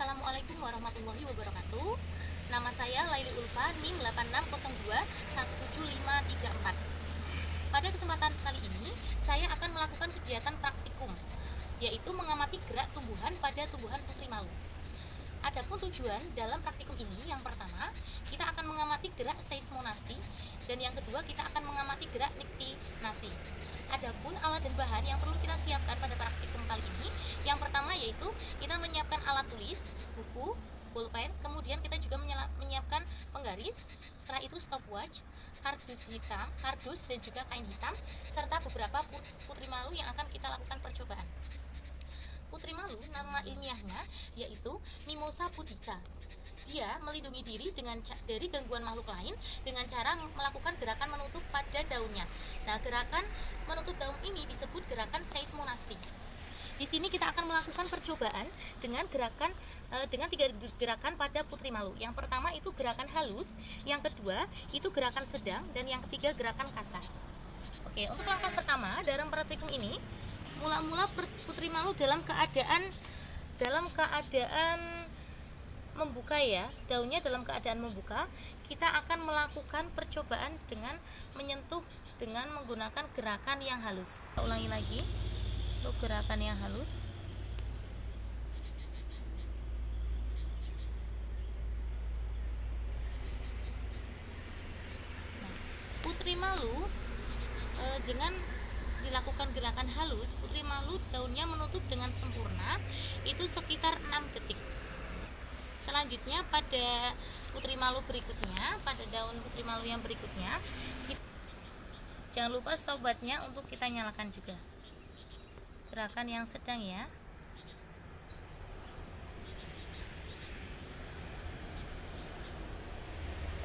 Assalamualaikum warahmatullahi wabarakatuh. Nama saya Laili Ulfa, NIM 8602-17534. Pada kesempatan kali ini, saya akan melakukan kegiatan praktikum, yaitu mengamati gerak tumbuhan pada tumbuhan putri malu. Adapun tujuan dalam praktikum ini, yang pertama, kita akan mengamati gerak seismonasti, dan yang kedua, kita akan mengamati gerak niktinasi. Adapun alat dan bahan yang perlu kita siapkan pada praktikum kali ini, yang pertama yaitu kita menyiapkan alat tulis, buku, pulpen, kemudian kita juga menyiapkan penggaris, setelah itu stopwatch, kardus dan juga kain hitam, serta beberapa putri malu yang akan kita lakukan percobaan. Putri malu nama ilmiahnya yaitu Mimosa pudica. Dia melindungi diri dari gangguan makhluk lain dengan cara melakukan gerakan menutup pada daunnya. Nah, gerakan menutup daun ini disebut gerakan seismonasti. Di sini kita akan melakukan percobaan dengan tiga gerakan pada putri malu. Yang pertama itu gerakan halus, yang kedua itu gerakan sedang, dan yang ketiga gerakan kasar. Oke, untuk langkah pertama dalam praktikum ini, mula-mula putri malu dalam keadaan membuka ya, daunnya dalam keadaan membuka. Kita akan melakukan percobaan dengan menyentuh dengan menggunakan gerakan yang halus. Ulangi lagi untuk gerakan yang halus. Nah, putri malu dengan dilakukan gerakan halus, putri malu daunnya menutup dengan sempurna itu sekitar 6 detik. Selanjutnya pada putri malu berikutnya, pada daun putri malu yang berikutnya, jangan lupa stopwatchnya untuk kita nyalakan juga. Gerakan yang sedang ya.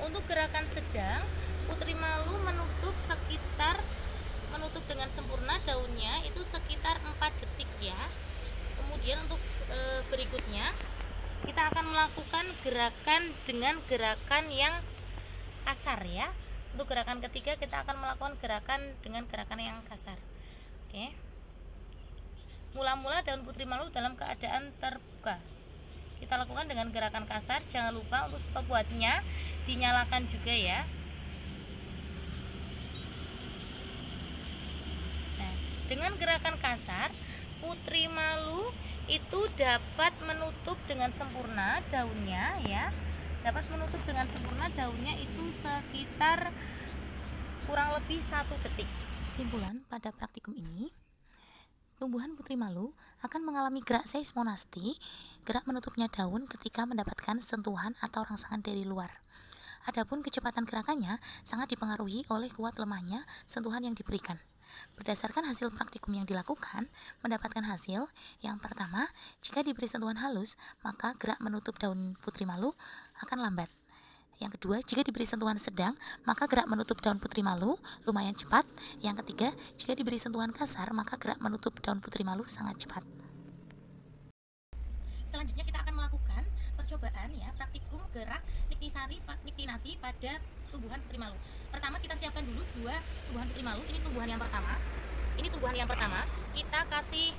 Untuk gerakan sedang, putri malu menutup dengan sempurna daunnya itu sekitar 4 detik ya. Kemudian untuk berikutnya kita akan melakukan gerakan dengan gerakan yang kasar ya. Untuk gerakan ketiga kita akan melakukan gerakan dengan gerakan yang kasar. Oke. Mula-mula daun putri malu dalam keadaan terbuka. Kita lakukan dengan gerakan kasar. Jangan lupa untuk stopwatchnya dinyalakan juga ya. Nah, dengan gerakan kasar, putri malu itu dapat menutup dengan sempurna daunnya ya. Dapat menutup dengan sempurna daunnya itu sekitar kurang lebih 1 detik. Kesimpulan pada praktikum ini, tumbuhan putri malu akan mengalami gerak seismonasti, gerak menutupnya daun ketika mendapatkan sentuhan atau rangsangan dari luar. Adapun kecepatan gerakannya sangat dipengaruhi oleh kuat lemahnya sentuhan yang diberikan. Berdasarkan hasil praktikum yang dilakukan, mendapatkan hasil yang pertama, jika diberi sentuhan halus, maka gerak menutup daun putri malu akan lambat. Yang kedua, jika diberi sentuhan sedang, maka gerak menutup daun putri malu lumayan cepat. Yang ketiga, jika diberi sentuhan kasar, maka gerak menutup daun putri malu sangat cepat. Selanjutnya kita akan melakukan percobaan ya, praktikum gerak niktinasi pada tumbuhan putri malu. Pertama kita siapkan dulu 2 tumbuhan putri malu. Ini tumbuhan yang pertama. Kita kasih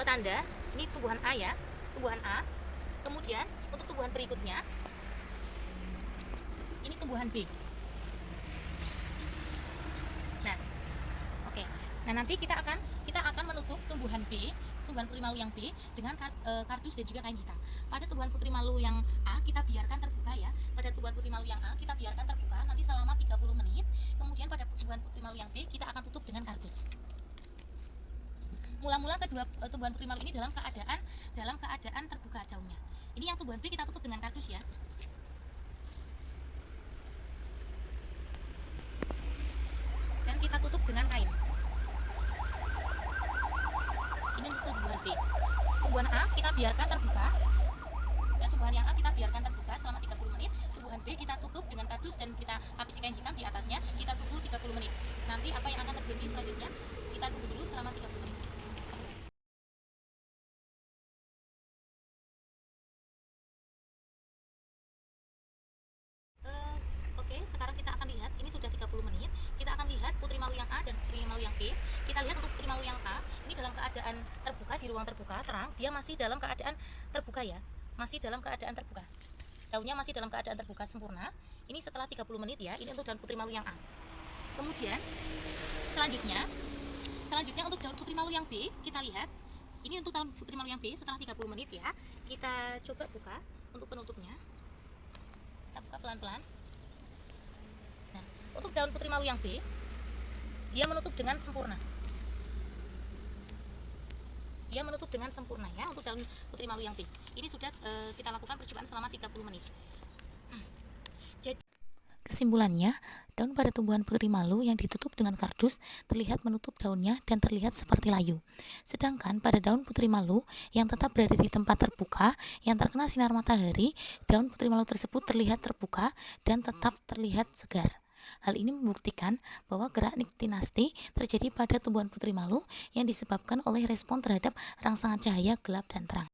tanda. Ini tumbuhan A ya, tumbuhan A. Kemudian untuk tumbuhan berikutnya, ini tumbuhan B. Nah, oke. Nah, nanti kita akan menutup tumbuhan B, tumbuhan putri malu yang B dengan kardus dan juga kain hitam. Pada tumbuhan putri malu yang A kita biarkan terbuka ya. Pada tumbuhan putri malu yang A kita biarkan terbuka nanti selama 30 menit. Kemudian pada tumbuhan putri malu yang B kita akan tutup dengan kardus. Mula-mula kedua tumbuhan putri malu ini dalam keadaan terbuka daunnya. Ini yang tumbuhan B kita tutup dengan kardus ya. Dan kita tutup dengan kain. Ini untuk tumbuhan B. Tumbuhan A kita biarkan terbuka. Dan tumbuhan yang A kita biarkan terbuka selama 30 menit. Tumbuhan B kita tutup dengan kardus dan kita lapisi kain hitam di atasnya. Kita tunggu 30 menit. Nanti apa yang akan terjadi selanjutnya? Kita tunggu dulu selama 30 menit. Oke, sekarang kita akan lihat. Ini sudah 30 menit. Kita akan lihat putri malu yang A dan putri malu yang B. Kita lihat untuk putri malu yang A, ini dalam keadaan terbuka, di ruang terbuka, terang. Dia masih dalam keadaan terbuka ya. masih dalam keadaan terbuka. Daunnya masih dalam keadaan terbuka sempurna. Ini setelah 30 menit ya. Ini untuk daun putri malu yang A. Kemudian selanjutnya untuk daun putri malu yang B, kita lihat. Ini untuk daun putri malu yang B setelah 30 menit ya. Kita coba buka untuk penutupnya. Kita buka pelan-pelan. Nah, untuk daun putri malu yang B, dia menutup dengan sempurna. Dia menutup dengan sempurna ya untuk daun putri malu yang B. Ini sudah kita lakukan percobaan selama 30 menit. Jadi kesimpulannya, daun pada tumbuhan putri malu yang ditutup dengan kardus terlihat menutup daunnya dan terlihat seperti layu. Sedangkan pada daun putri malu yang tetap berada di tempat terbuka yang terkena sinar matahari, daun putri malu tersebut terlihat terbuka dan tetap terlihat segar. Hal ini membuktikan bahwa gerak niktinasti terjadi pada tumbuhan putri malu yang disebabkan oleh respon terhadap rangsangan cahaya gelap dan terang.